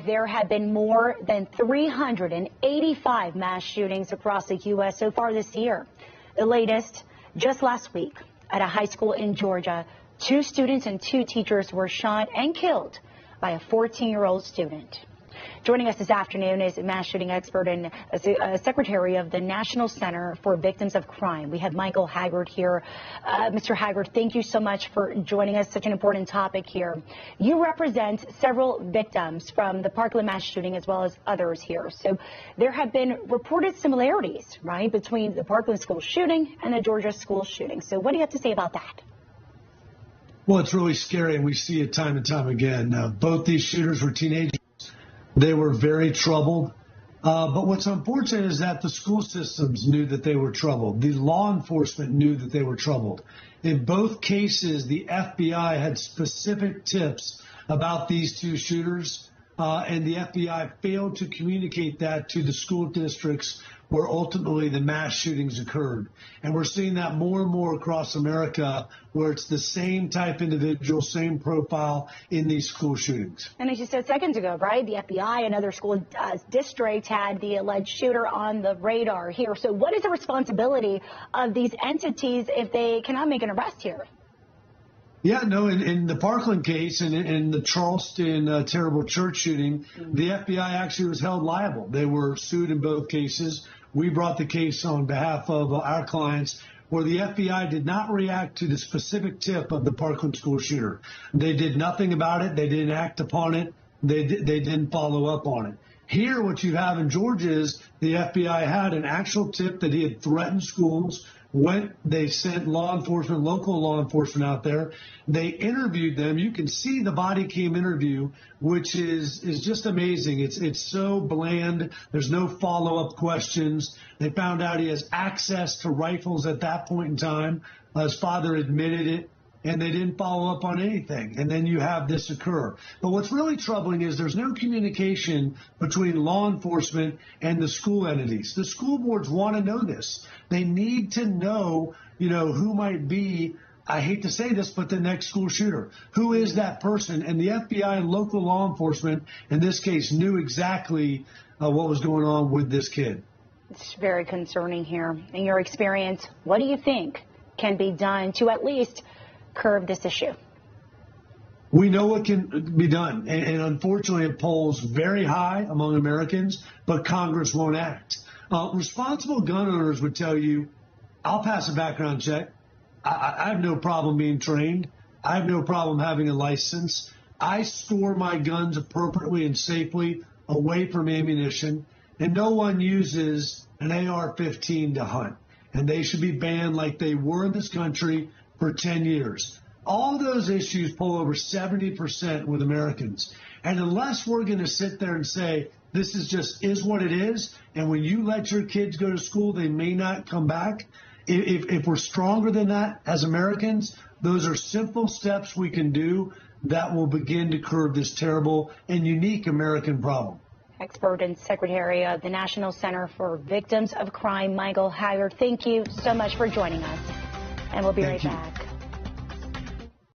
There have been more than 385 mass shootings across the U.S. so far this year. The latest, just last week, at a high school in Georgia, 2 students and 2 teachers were shot and killed by a 14-year-old student. Joining us this afternoon is a mass shooting expert and secretary of the National Center for Victims of Crime. We have Michael Haggard here. Mr. Haggard, thank you so much for joining us. Such an important topic here. You represent several victims from the Parkland mass shooting as well as others here. So there have been reported similarities, right, between the Parkland school shooting and the Georgia school shooting. So what do you have to say about that? Well, it's really scary, and we see it time and time again. Both these shooters were teenagers. They were very troubled. But what's unfortunate is that the school systems knew that they were troubled. The law enforcement knew that they were troubled. In both cases, the FBI had specific tips about these 2 shooters, and the FBI failed to communicate that to the school districts where ultimately the mass shootings occurred. And we're seeing that more and more across America, where it's the same type individual, same profile in these school shootings. And as you said seconds ago, right, the FBI and other school districts had the alleged shooter on the radar here. So what is the responsibility of these entities if they cannot make an arrest here? Yeah, no, in the Parkland case and in the Charleston terrible church shooting, the FBI actually was held liable. They were sued in both cases. We brought the case on behalf of our clients, where the FBI did not react to the specific tip of the Parkland school shooter. They did nothing about it. They didn't act upon it. They didn't follow up on it. Here, what you have in Georgia is the FBI had an actual tip that he had threatened schools. They sent law enforcement, local law enforcement out there. They interviewed them. You can see the body cam interview, which is just amazing. It's so bland. There's no follow-up questions. They found out he has access to rifles at that point in time. His father admitted it, and they didn't follow up on anything. And then you have this occur. But what's really troubling is there's no communication between law enforcement and the school entities. The school boards want to know this. They need to know, who might be, I hate to say this, but the next school shooter. Who is that person? And the FBI and local law enforcement, in this case, knew exactly what was going on with this kid. It's very concerning here. In your experience, what do you think can be done to at least curb this issue? We know what can be done, and unfortunately it polls very high among Americans, but Congress won't act. Responsible gun owners would tell you, I'll pass a background check. I have no problem being trained. I have no problem having a license. I store my guns appropriately and safely away from ammunition, and no one uses an AR-15 to hunt, and they should be banned like they were in this country for 10 years. All those issues poll over 70% with Americans. And unless we're going to sit there and say, this is what it is, and when you let your kids go to school, they may not come back, if we're stronger than that as Americans, those are simple steps we can do that will begin to curb this terrible and unique American problem. Expert and Secretary of the National Center for Victims of Crime, Michael Haggard, thank you so much for joining us. And we'll be right back.